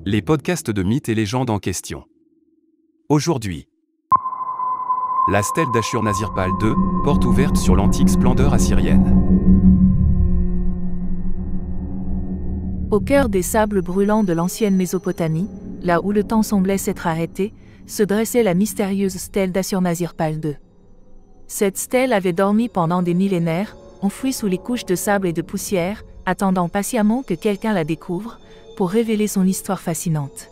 Les podcasts de mythes et légendes en question. Aujourd'hui, la stèle d'Ashur-Nazir-Pal II, porte ouverte sur l'antique splendeur assyrienne. Au cœur des sables brûlants de l'ancienne Mésopotamie, là où le temps semblait s'être arrêté, se dressait la mystérieuse stèle d'Ashur-Nazir-Pal II. Cette stèle avait dormi pendant des millénaires, enfouie sous les couches de sable et de poussière, attendant patiemment que quelqu'un la découvre, pour révéler son histoire fascinante.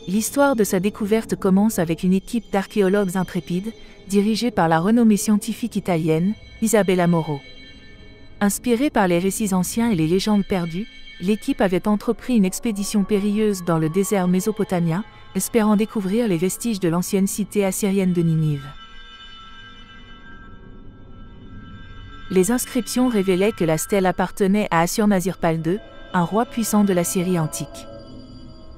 L'histoire de sa découverte commence avec une équipe d'archéologues intrépides, dirigée par la renommée scientifique italienne, Isabella Moro. Inspirée par les récits anciens et les légendes perdues, l'équipe avait entrepris une expédition périlleuse dans le désert mésopotamien, espérant découvrir les vestiges de l'ancienne cité assyrienne de Ninive. Les inscriptions révélaient que la stèle appartenait à Ashur-Nazir-Pal II, un roi puissant de la Syrie antique.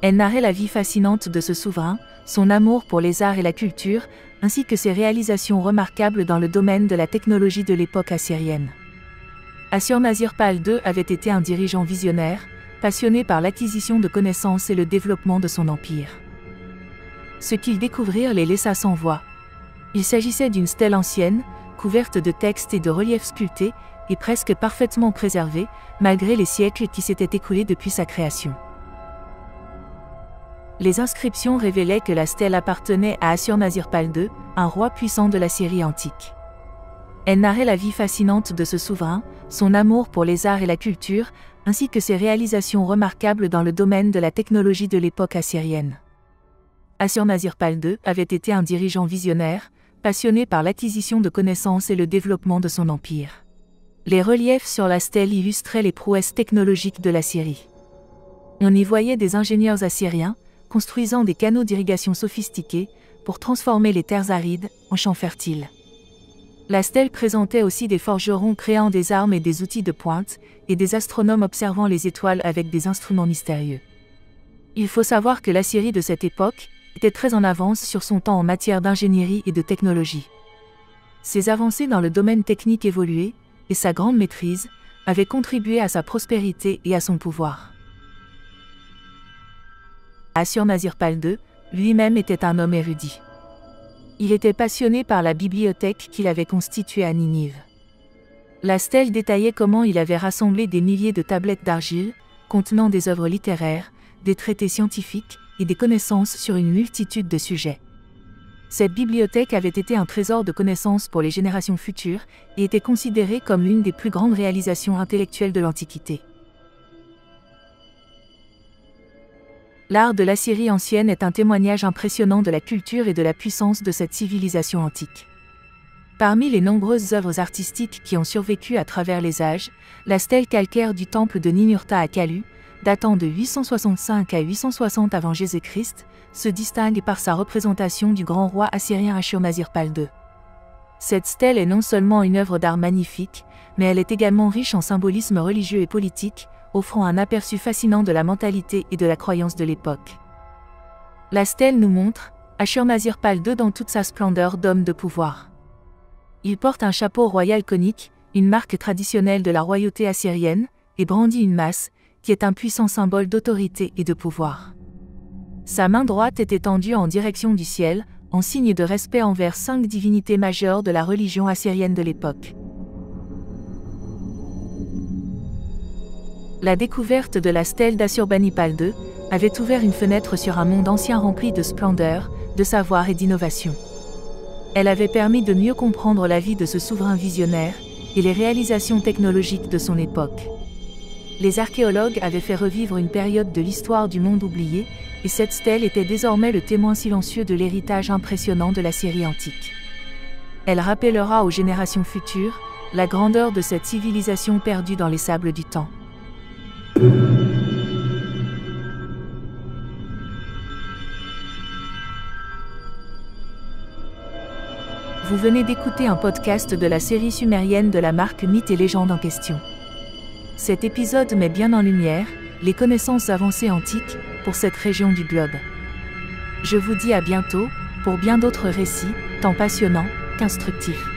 Elle narrait la vie fascinante de ce souverain, son amour pour les arts et la culture, ainsi que ses réalisations remarquables dans le domaine de la technologie de l'époque assyrienne. Ashur-Nazir-Pal II avait été un dirigeant visionnaire, passionné par l'acquisition de connaissances et le développement de son empire. Ce qu'ils découvrirent les laissa sans voix. Il s'agissait d'une stèle ancienne, couverte de textes et de reliefs sculptés, et presque parfaitement préservée, malgré les siècles qui s'étaient écoulés depuis sa création. Les inscriptions révélaient que la stèle appartenait à Ashur-Nazir-Pal II, un roi puissant de la Syrie antique. Elle narrait la vie fascinante de ce souverain, son amour pour les arts et la culture, ainsi que ses réalisations remarquables dans le domaine de la technologie de l'époque assyrienne. Ashur-Nazir-Pal II avait été un dirigeant visionnaire, passionné par l'acquisition de connaissances et le développement de son empire. Les reliefs sur la stèle illustraient les prouesses technologiques de la Syrie. On y voyait des ingénieurs assyriens, construisant des canaux d'irrigation sophistiqués, pour transformer les terres arides en champs fertiles. La stèle présentait aussi des forgerons créant des armes et des outils de pointe, et des astronomes observant les étoiles avec des instruments mystérieux. Il faut savoir que l'Assyrie de cette époque était très en avance sur son temps en matière d'ingénierie et de technologie. Ses avancées dans le domaine technique évolué, et sa grande maîtrise, avaient contribué à sa prospérité et à son pouvoir. Ashur-Nazir-Pal II, lui-même était un homme érudit. Il était passionné par la bibliothèque qu'il avait constituée à Ninive. La stèle détaillait comment il avait rassemblé des milliers de tablettes d'argile, contenant des œuvres littéraires, des traités scientifiques et des connaissances sur une multitude de sujets. Cette bibliothèque avait été un trésor de connaissances pour les générations futures et était considérée comme l'une des plus grandes réalisations intellectuelles de l'Antiquité. L'art de l'Assyrie ancienne est un témoignage impressionnant de la culture et de la puissance de cette civilisation antique. Parmi les nombreuses œuvres artistiques qui ont survécu à travers les âges, la stèle calcaire du temple de Ninurta à Kalu, datant de 865 à 860 avant Jésus-Christ, se distingue par sa représentation du grand roi assyrien Ashur-Nazir-Pal II. Cette stèle est non seulement une œuvre d'art magnifique, mais elle est également riche en symbolisme religieux et politique, offrant un aperçu fascinant de la mentalité et de la croyance de l'époque. La stèle nous montre Ashur-Nazir-Pal II dans toute sa splendeur d'homme de pouvoir. Il porte un chapeau royal conique, une marque traditionnelle de la royauté assyrienne, et brandit une masse, qui est un puissant symbole d'autorité et de pouvoir. Sa main droite est étendue en direction du ciel, en signe de respect envers 5 divinités majeures de la religion assyrienne de l'époque. La découverte de la stèle d'Ashur-Bani-Pal II avait ouvert une fenêtre sur un monde ancien rempli de splendeur, de savoir et d'innovation. Elle avait permis de mieux comprendre la vie de ce souverain visionnaire et les réalisations technologiques de son époque. Les archéologues avaient fait revivre une période de l'histoire du monde oublié, et cette stèle était désormais le témoin silencieux de l'héritage impressionnant de la Syrie antique. Elle rappellera aux générations futures la grandeur de cette civilisation perdue dans les sables du temps. Vous venez d'écouter un podcast de la série sumérienne de la marque Mythes et légendes en question. Cet épisode met bien en lumière les connaissances avancées antiques pour cette région du globe. Je vous dis à bientôt pour bien d'autres récits, tant passionnants qu'instructifs.